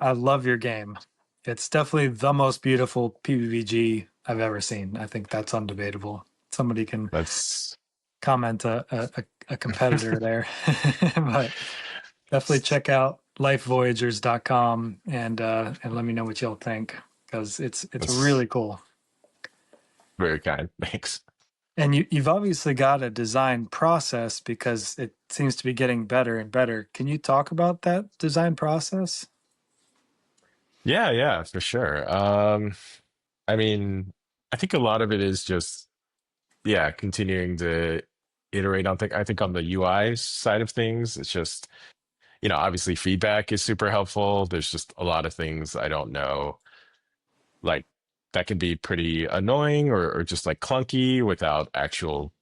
I love your game. It's definitely the most beautiful PBBG I've ever seen. I think that's undebatable. Somebody can That's comment a competitor there, but definitely check out lifevoyagers.com and let me know what y'all think because it's that's really cool. very kind. Thanks. And you've obviously got a design process because it seems to be getting better and better. Can you talk about that design process? Yeah, yeah, for sure. I mean, I think a lot of it is just yeah, continuing to iterate on things. I think on the UI side of things, it's just, obviously feedback is super helpful. There's just a lot of things I don't know, like that can be pretty annoying or just like clunky without actual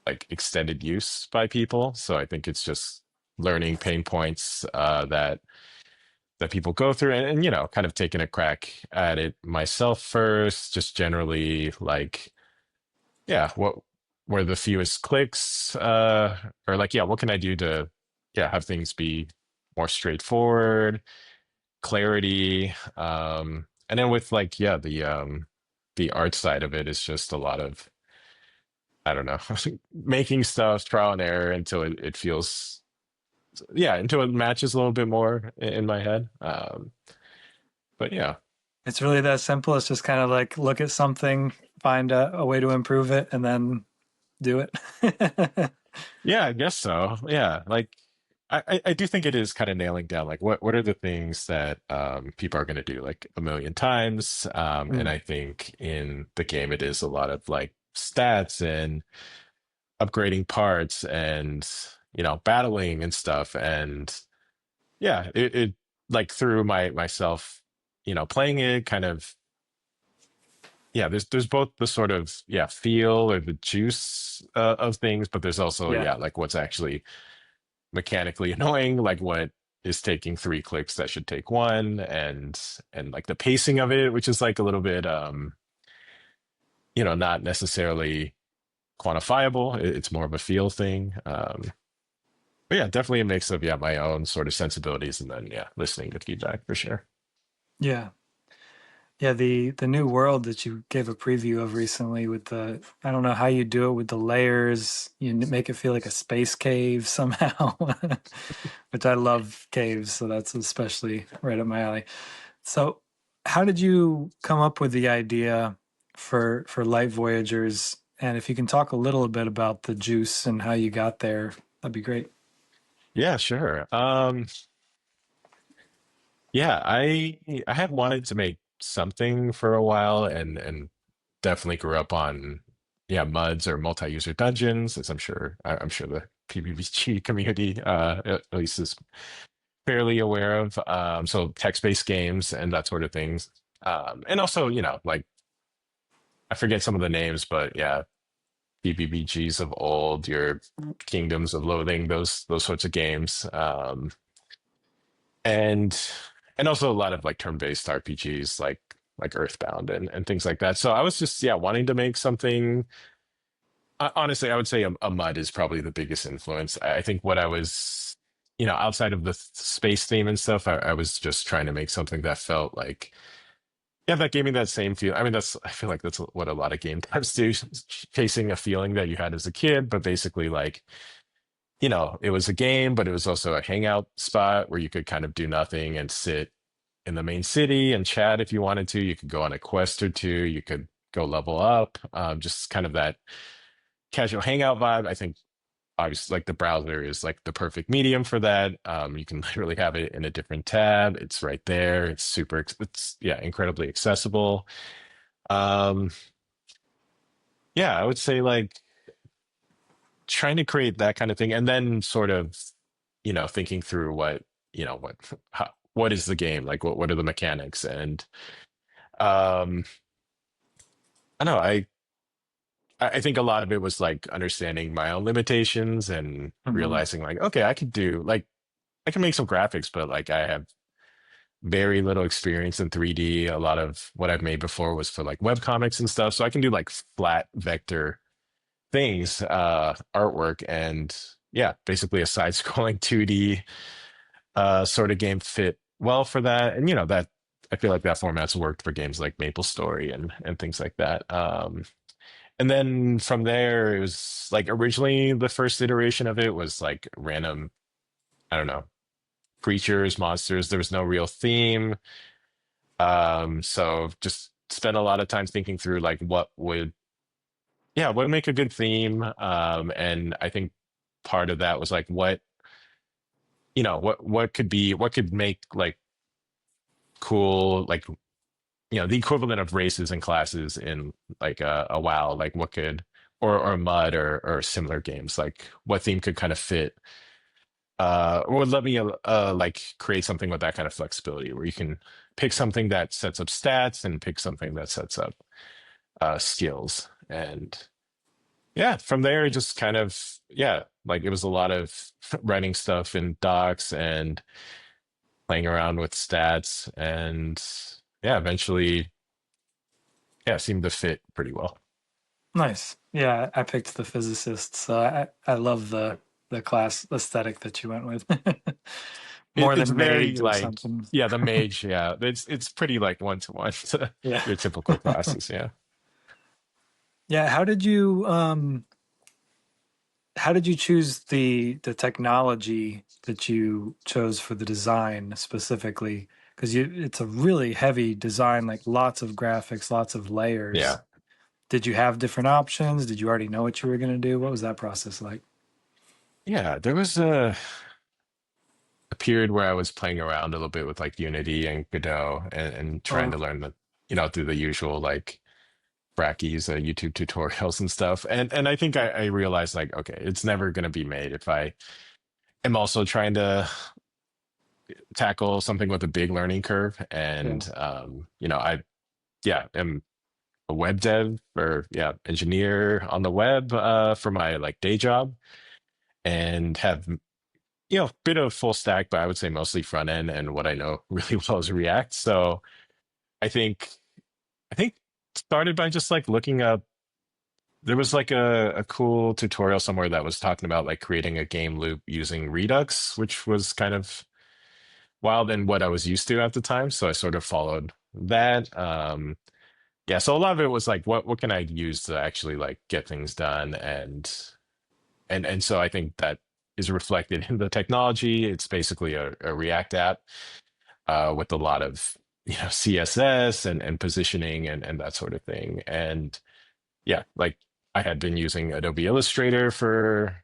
like extended use by people. So I think it's just learning pain points that people go through and kind of taking a crack at it myself first, just generally like yeah, what were the fewest clicks or like yeah, what can I do to yeah, have things be more straightforward, clarity and then with like yeah, the art side of it is just a lot of I don't know, making stuff trial and error until it feels yeah, until it matches a little bit more in my head. But yeah. It's really that simple. It's just kind of like look at something, find a way to improve it, and then do it. Yeah, I guess so. Yeah, like I do think it is kind of nailing down like what are the things that people are going to do like a million times. And Mm. I think in the game it is a lot of like stats and upgrading parts and battling and stuff. And yeah, it like through myself, playing it kind of yeah, there's both the sort of yeah feel or the juice of things, but there's also Yeah. yeah like what's actually mechanically annoying, like what is taking three clicks that should take one, and like the pacing of it, which is like a little bit not necessarily quantifiable. It's more of a feel thing. But yeah, definitely a mix of yeah my own sort of sensibilities and then yeah listening to feedback for sure. Yeah. Yeah, the new world that you gave a preview of recently with the I don't know how you do it with the layers. You make it feel like a space cave somehow, which I love caves, so that's especially right up my alley. So, how did you come up with the idea for Light Voyagers? And if you can talk a little bit about the juice and how you got there, that'd be great. Yeah, sure. Yeah, I had wanted to make something for a while and definitely grew up on yeah muds or multi-user dungeons, as I'm sure the PBBG community at least is fairly aware of. So text-based games and that sort of things. And also, like I forget some of the names, but yeah, PBBGs of old, your Kingdoms of Loathing, those sorts of games. And also a lot of like turn-based RPGs like Earthbound and things like that. So I was just yeah wanting to make something. Honestly, I would say a mud is probably the biggest influence. I think what I was, outside of the space theme and stuff, I was just trying to make something that felt like yeah that gave me that same feel. I mean, I feel like that's what a lot of game types do, chasing a feeling that you had as a kid, but basically like it was a game, but it was also a hangout spot where you could kind of do nothing and sit in the main city and chat if you wanted to. You could go on a quest or two. You could go level up. Just kind of that casual hangout vibe. I think obviously like the browser is like the perfect medium for that. You can literally have it in a different tab. It's right there. It's yeah, incredibly accessible. Um, yeah, I would say like trying to create that kind of thing and then sort of thinking through what is the game like what are the mechanics and um I don't know I think a lot of it was like understanding my own limitations and Hmm. realizing like okay I can make some graphics but like I have very little experience in 3D. A lot of what I've made before was for like web comics and stuff so I can do like flat vector things artwork and yeah basically a side scrolling 2D sort of game fit well for that. And that I feel like that format's worked for games like Maple Story and things like that. And then from there, it was like originally the first iteration of it was like random, I don't know, creatures, monsters. There was no real theme. So just spent a lot of time thinking through like what would make a good theme. And I think part of that was like what could make like cool, like the equivalent of races and classes in like a WoW, like what could or Mud or similar games, like what theme could kind of fit or would let me like create something with that kind of flexibility where you can pick something that sets up stats and pick something that sets up skills. And yeah, from there it just kind of, yeah, like it was a lot of writing stuff in docs and playing around with stats, and yeah, eventually, yeah, it seemed to fit pretty well. Nice. Yeah, I picked the physicist, so I love the class aesthetic that you went with. More It's than very mage or like, something. yeah, the mage, yeah, it's pretty like one to one to Yeah. your typical classes, yeah. Yeah, how did you choose the technology that you chose for the design specifically? Because it's a really heavy design, like lots of graphics, lots of layers. Yeah. Did you have different options? Did you already know what you were going to do? What was that process like? Yeah, there was a period where I was playing around a little bit with like Unity and Godot and trying Oh, to learn through the usual like brackeys, YouTube tutorials and stuff. And I think I realized like, okay, it's never going to be made if I am also trying to tackle something with a big learning curve. yeah. And I am a web dev or engineer on the web for my like day job, and have bit of full stack, but I would say mostly front end, and what I know really well is React. So I think I think started by just like looking up. There was like a cool tutorial somewhere that was talking about like creating a game loop using Redux, which was kind of wild and what I was used to at the time. So I sort of followed that. Yeah, so a lot of it was like what can I use to actually like get things done, and so I think that is reflected in the technology. It's basically a React app with a lot of CSS and positioning and that sort of thing. And yeah, like I had been using Adobe Illustrator for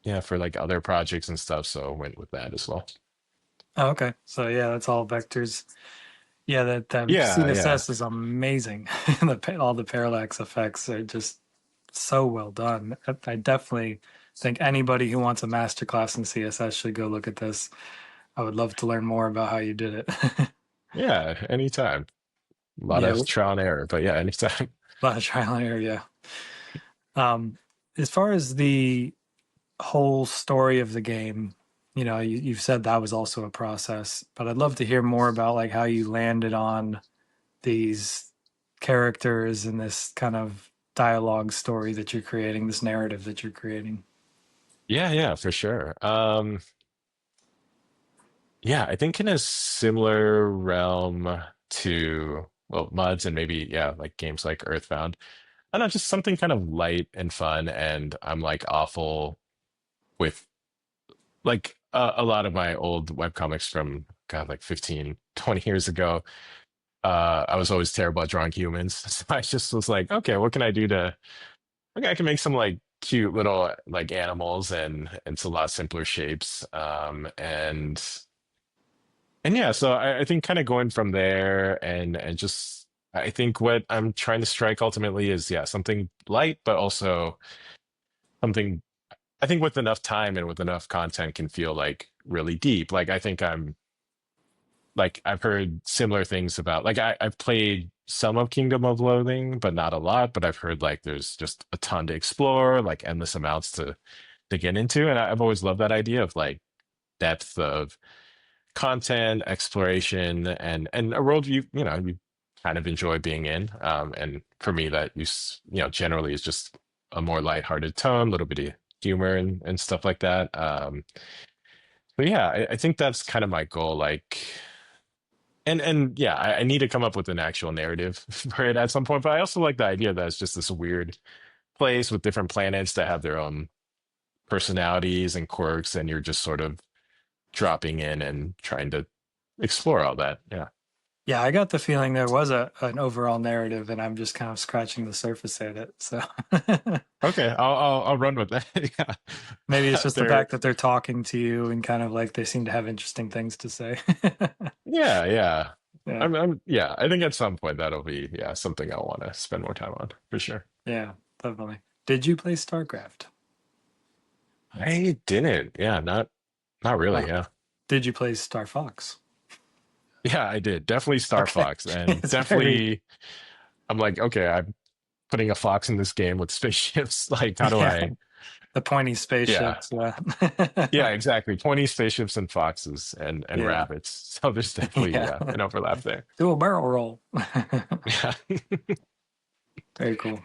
like other projects and stuff, so went with that as well. Oh, okay. So yeah, that's all vectors. Yeah, that Yeah, yeah. CSS is amazing. All the parallax effects are just so well done. I definitely think anybody who wants a masterclass in CSS should go look at this. I would love to learn more about how you did it. Yeah, anytime. A lot Yeah, of trial and error, but yeah, anytime. a lot of trial and error. Yeah. As far as the whole story of the game, you've said that was also a process, but I'd love to hear more about like how you landed on these characters and this kind of dialogue story that you're creating, this narrative that you're creating. Yeah, yeah, for sure. Yeah, I think in a similar realm to, well, mods and maybe, yeah, like games like Earthbound. I don't know, just something kind of light and fun. And I'm like awful with like a lot of my old webcomics from God, like 15, 20 years ago. I was always terrible at drawing humans. So I just was like, okay, what can I do to, okay, I can make some like cute little like animals, and it's a lot simpler shapes. And yeah, so I think kind of going from there, and just I think what I'm trying to strike ultimately is, yeah, something light, but also something I think with enough time and with enough content can feel like really deep. Like I think I'm like I've heard similar things about like I've played some of Kingdom of Loathing, but not a lot. But I've heard like there's just a ton to explore, like endless amounts to get into. And I've always loved that idea of like depth of content, exploration, and a world you kind of enjoy being in. And for me, that generally is just a more lighthearted tone, a little bit of humor and stuff like that. But yeah, I think that's kind of my goal. Like, and yeah, I need to come up with an actual narrative for it at some point. But I also like the idea that it's just this weird place with different planets that have their own personalities and quirks, and you're just sort of dropping in and trying to explore all that. Yeah. Yeah, I got the feeling there was a an overall narrative, and I'm just kind of scratching the surface at it. So Okay, I'll run with that. maybe it's Yeah. just the There. fact that they're talking to you and kind of like they seem to have interesting things to say. Yeah, yeah. Yeah, Yeah, I think at some point that'll be, yeah, something I'll want to spend more time on for sure. yeah, definitely. Did you play StarCraft? I didn't. Yeah, not really. Oh, Yeah. did you play Star Fox? Yeah, I did. Definitely Star Okay, Fox, and it's very definitely I'm like, okay, I'm putting a fox in this game with spaceships. Like, how do yeah, I? the pointy Yeah. spaceships. Yeah, exactly. 20 spaceships and foxes and Yeah, rabbits. So there's definitely, yeah. yeah, an overlap there. Do a barrel roll. Yeah. Very cool.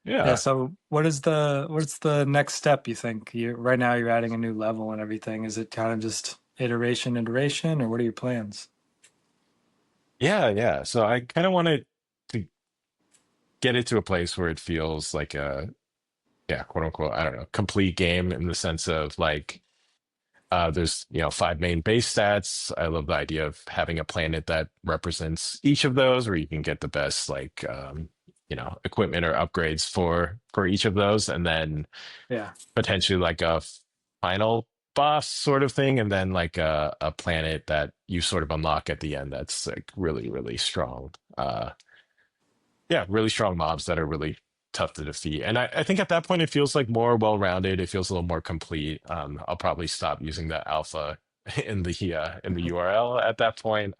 Yeah, Yeah. so what's the next step you think? You right now you're adding a new level and everything. Is it kind of just iteration, or what are your plans? Yeah, yeah. So I kind of wanted to get it to a place where it feels like a, yeah, quote unquote, I don't know, complete game in the sense of like there's, five main base stats. I love the idea of having a planet that represents each of those, where you can get the best like equipment or upgrades for each of those, and then Yeah. potentially like a final boss sort of thing, and then like a planet that you sort of unlock at the end that's like really, really strong. Yeah, really strong mobs that are really tough to defeat. And I think at that point it feels like more well-rounded. It feels a little more complete. I'll probably stop using the alpha in the URL at that point.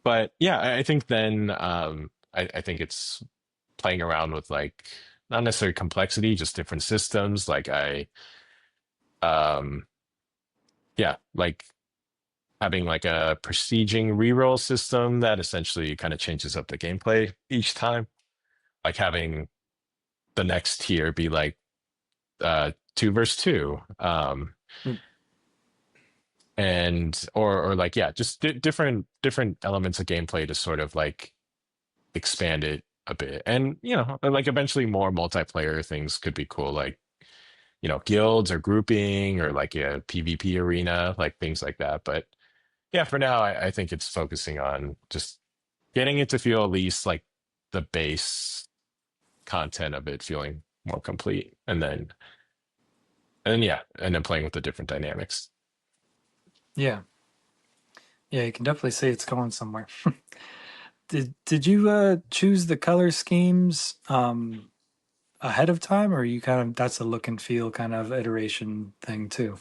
But yeah, I think then I think it's playing around with like not necessarily complexity, just different systems. Like um yeah, like having like a prestiging reroll system that essentially kind of changes up the gameplay each time. Like having the next tier be like two versus two, Mm. and or like yeah, just different elements of gameplay to sort of like expand it a bit, and like eventually more multiplayer things could be cool, like guilds or grouping or like a PvP arena, like things like that. But yeah, for now I think it's focusing on just getting it to feel at least like the base content of it feeling more complete, and then yeah, and then playing with the different dynamics. Yeah. Yeah, you can definitely see it's going somewhere. Did you choose the color schemes ahead of time, or you kind of that's a look and feel kind of iteration thing too?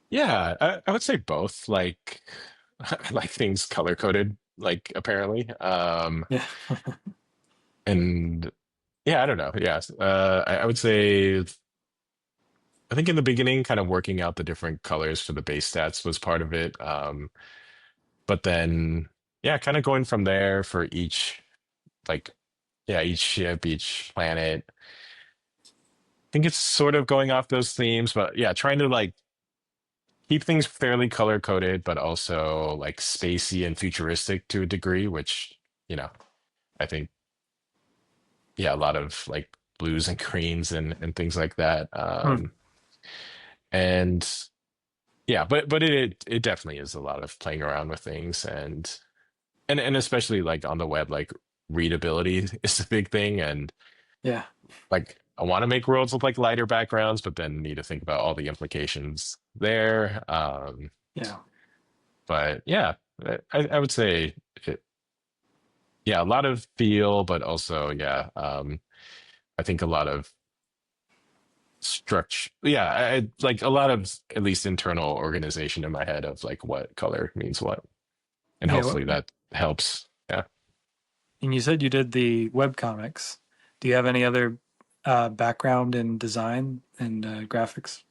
Yeah, I would say both. Like, I like things color coded, like apparently. Yeah. And yeah, I don't know. Yeah, I would say I think in the beginning, kind of working out the different colors for the base stats was part of it. But then, yeah, kind of going from there for each, like, yeah, each ship, each planet. I think it's sort of going off those themes, but yeah, trying to like keep things fairly color coded, but also like spacey and futuristic to a degree, which, you know, I think, yeah, a lot of like blues and greens and things like that. Hmm. And yeah, but it definitely is a lot of playing around with things, and especially like on the web, like readability is a big thing. And Yeah. like I want to make worlds with like lighter backgrounds, but then need to think about all the implications there. Yeah. But yeah, I would say it, yeah, a lot of feel, but also yeah, I think a lot of structure. Yeah, like a lot of at least internal organization in my head of like what color means what, and Yeah. hopefully that helps. Yeah. And you said you did the web comics. Do you have any other background in design and graphics?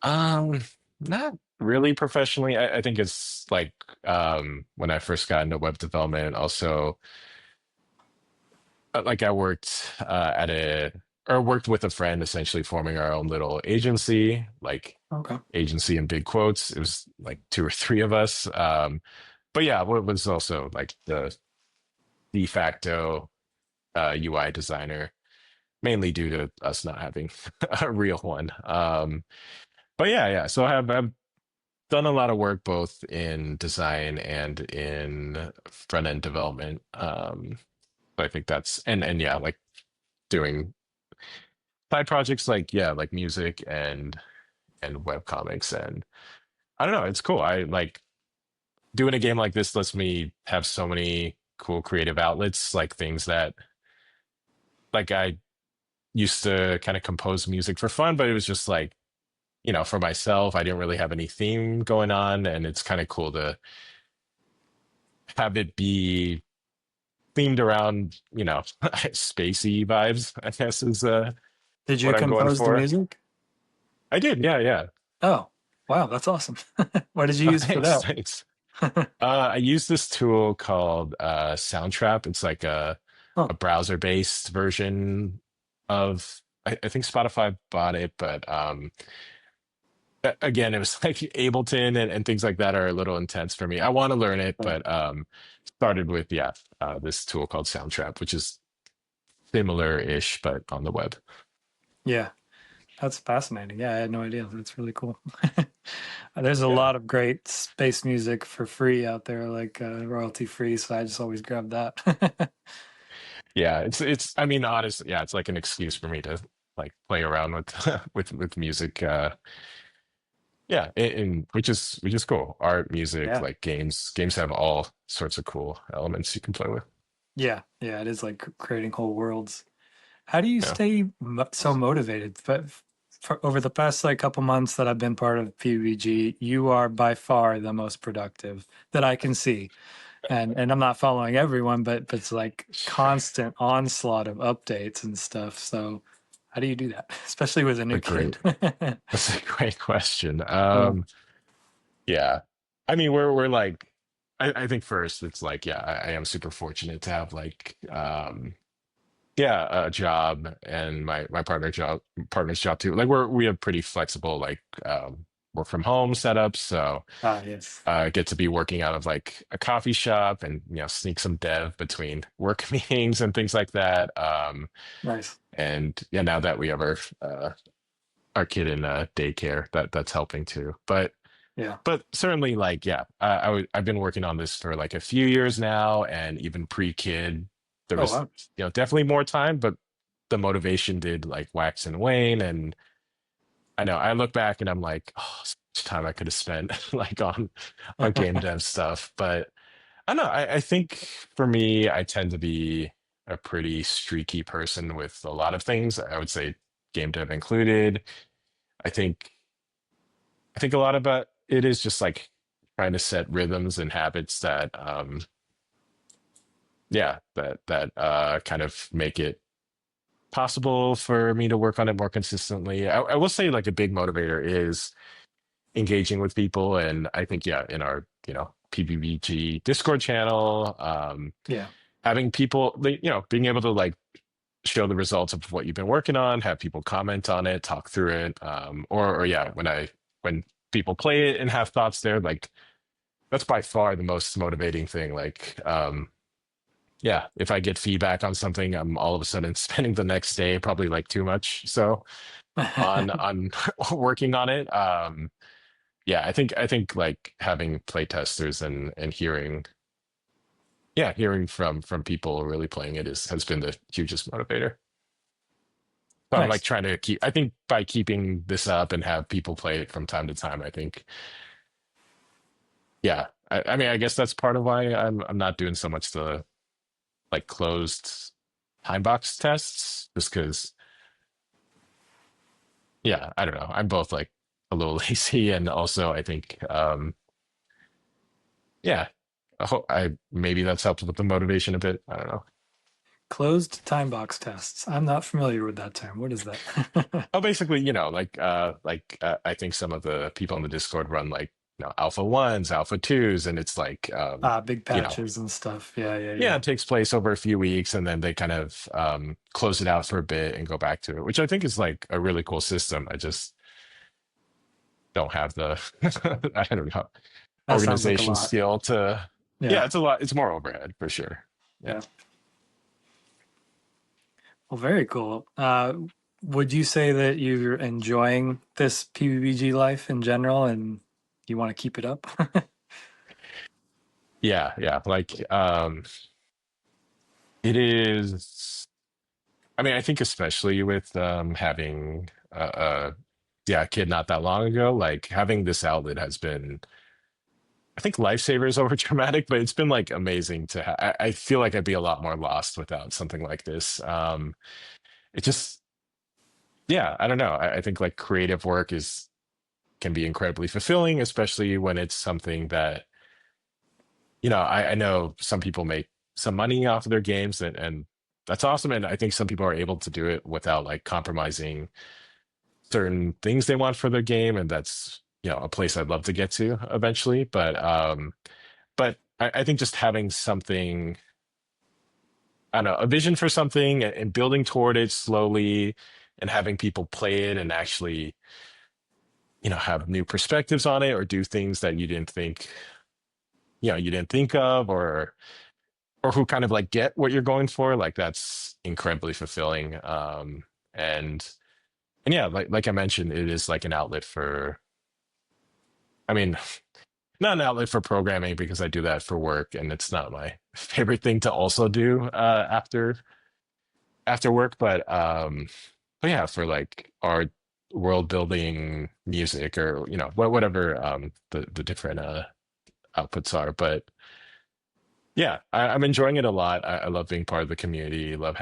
Um, Not really professionally. I think it's like when I first got into web development, also like I worked at a or worked with a friend, essentially forming our own little agency, like Okay. agency in big quotes. It was like two or three of us. But yeah, what was also like the de facto UI designer, mainly due to us not having a real one. But yeah, yeah. So I've done a lot of work both in design and in front end development. So I think that's and yeah, like doing side projects like yeah, like music and web comics and I don't know, it's cool. I like doing a game like this lets me have so many cool creative outlets, like things that like I used to kind of compose music for fun, but it was just like, you know, for myself, I didn't really have any theme going on, and it's kind of cool to have it be themed around, you know, spacey vibes, I guess is Did you what I'm going compose the for. music? I did, yeah, yeah. Oh, wow, that's awesome. What did you use for Thanks, that? thanks. I use this tool called Soundtrap. It's like a Oh, browser-based version of I think Spotify bought it, but again, it was like Ableton and things like that are a little intense for me. I want to learn it, yeah. but started with yeah, this tool called Soundtrap, which is similar-ish, but on the web. Yeah, that's fascinating. Yeah, I had no idea. That's really cool. There's a Yeah. lot of great space music for free out there, like royalty free. So I just always grab that. Yeah, it's I mean honestly, yeah, it's like an excuse for me to like play around with with music yeah, and which is cool. Art, music, Yeah, like games have all sorts of cool elements you can play with. yeah, yeah. It is like creating whole worlds. How do you Yeah. stay so motivated? But for over the past like couple months that I've been part of PBBG, you are by far the most productive that I can see. And I'm not following everyone, but it's like constant onslaught of updates and stuff. So how do you do that, especially with a A new kid? great that's a great question. Yeah. Yeah. I mean we're like I think first it's like yeah, I am super fortunate to have like yeah, a job and my partner's job too. Like we have pretty flexible like work from home setups, so Ah, yes. get to be working out of like a coffee shop and you know sneak some dev between work meetings and things like that. Nice. And yeah, now that we have our kid in daycare, that's helping too. Yeah. But certainly like yeah, I've been working on this for like a few years now, and even pre-kid, there Oh, was wow. you know definitely more time, but the motivation did like wax and wane. And I know I look back and I'm like, oh, so much time I could have spent like on game dev stuff. But I don't know. I think for me, I tend to be a pretty streaky person with a lot of things. I would say game dev included. I think I think a lot about it is just like trying to set rhythms and habits that yeah, that kind of make it possible for me to work on it more consistently. I will say like a big motivator is engaging with people. And I think, yeah, in our, you know, PBBG Discord channel, Yeah. having people, like, you know, being able to like show the results of what you've been working on, have people comment on it, talk through it. Or yeah, when people play it and have thoughts there, like that's by far the most motivating thing. Like, yeah, if I get feedback on something, I'm all of a sudden spending the next day probably like too much so on working on it. Yeah, I think like having play testers and hearing yeah, hearing from people really playing it is has been the hugest motivator. So I'm like Nice. trying to keep I think by keeping this up and have people play it from time to time, I think yeah. I mean I guess that's part of why I'm not doing so much the like closed time box tests, just because yeah, I don't know. I'm both like a little lazy and also I think yeah, I maybe that's helped with the motivation a bit. I don't know. Closed time box tests. I'm not familiar with that term. What is that? Oh, basically, you know, like I think some of the people in the Discord run like alpha ones, alpha twos, and it's like Big you know, patches and stuff. Yeah, yeah, yeah, yeah. it takes place over a few weeks, and then they kind of close it out for a bit and go back to it, which I think is like a really cool system. I just don't have the I don't know That sounds like a organization lot. skill to. Yeah, Yeah, it's a lot. It's more overhead for sure. Yeah. yeah. Well, very cool. Would you say that you're enjoying this PBBG life in general and you want to keep it up? Yeah, yeah. Like it is. I mean, I think especially with having yeah, a kid not that long ago, like having this outlet has been, I think, lifesavers over dramatic, but it's been like amazing to I feel like I'd be a lot more lost without something like this. It just, yeah, I don't know. I think like creative work is can be incredibly fulfilling, especially when it's something that, I know some people make some money off of their games, and that's awesome. And I think some people are able to do it without like compromising certain things they want for their game, and that's a place I'd love to get to eventually. But I think just having something, I don't know, a vision for something and building toward it slowly, and having people play it and actually have new perspectives on it or do things that you didn't think of, or who kind of like get what you're going for, like that's incredibly fulfilling. And and yeah, like I mentioned, it is like an outlet for, I mean, not an outlet for programming because I do that for work and it's not my favorite thing to also do after work, but yeah, for like art, world building, music, or whatever the different outputs are. But yeah, I'm enjoying it a lot. I love being part of the community. Love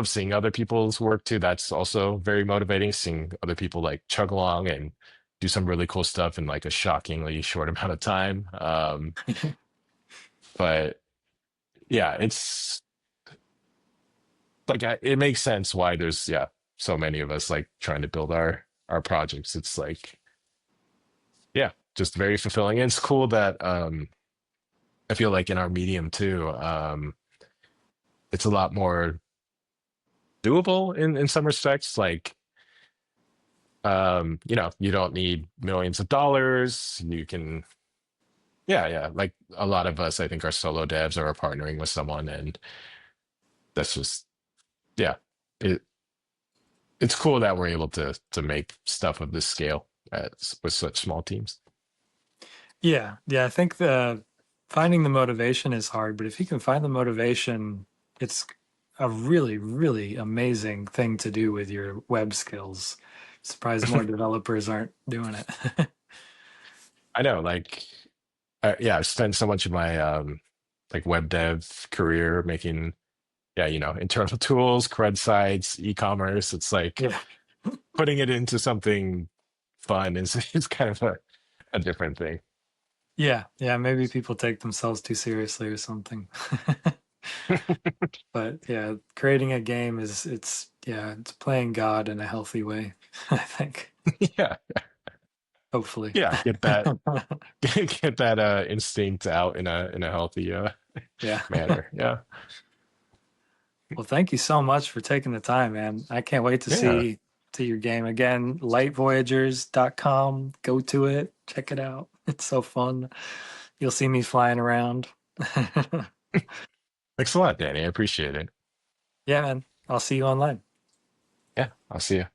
seeing other people's work too. That's also very motivating. Seeing other people like chug along and do some really cool stuff in like a shockingly short amount of time. But yeah, it's like it makes sense why there's so many of us like trying to build our projects. It's like, yeah, just very fulfilling. And it's cool that I feel like in our medium too, it's a lot more doable in some respects. Like you don't need millions of dollars. You can, yeah, like a lot of us I think are solo devs or are partnering with someone, and that's just, yeah, it it's cool that we're able to make stuff of this scale with such small teams. Yeah, yeah. I think the finding the motivation is hard, but if you can find the motivation, it's a really, really amazing thing to do with your web skills. Surprised more developers aren't doing it. I know, like, yeah, I've spent so much of my like web dev career making, yeah, internal tools, cred sites, e-commerce. It's like Yeah. putting it into something fun is kind of a different thing. Yeah, yeah. Maybe people take themselves too seriously or something. But yeah, creating a game it's playing God in a healthy way, I think. Yeah, Hopefully. yeah, get that get that instinct out in a healthy Yeah. manner. Yeah, Well, thank you so much for taking the time, man. I can't wait to yeah. see your game again. Lightvoyagers.com. Go to it. Check it out. It's so fun. You'll see me flying around. Thanks a lot, Danny. I appreciate it. Yeah, man. I'll see you online. Yeah, I'll see you.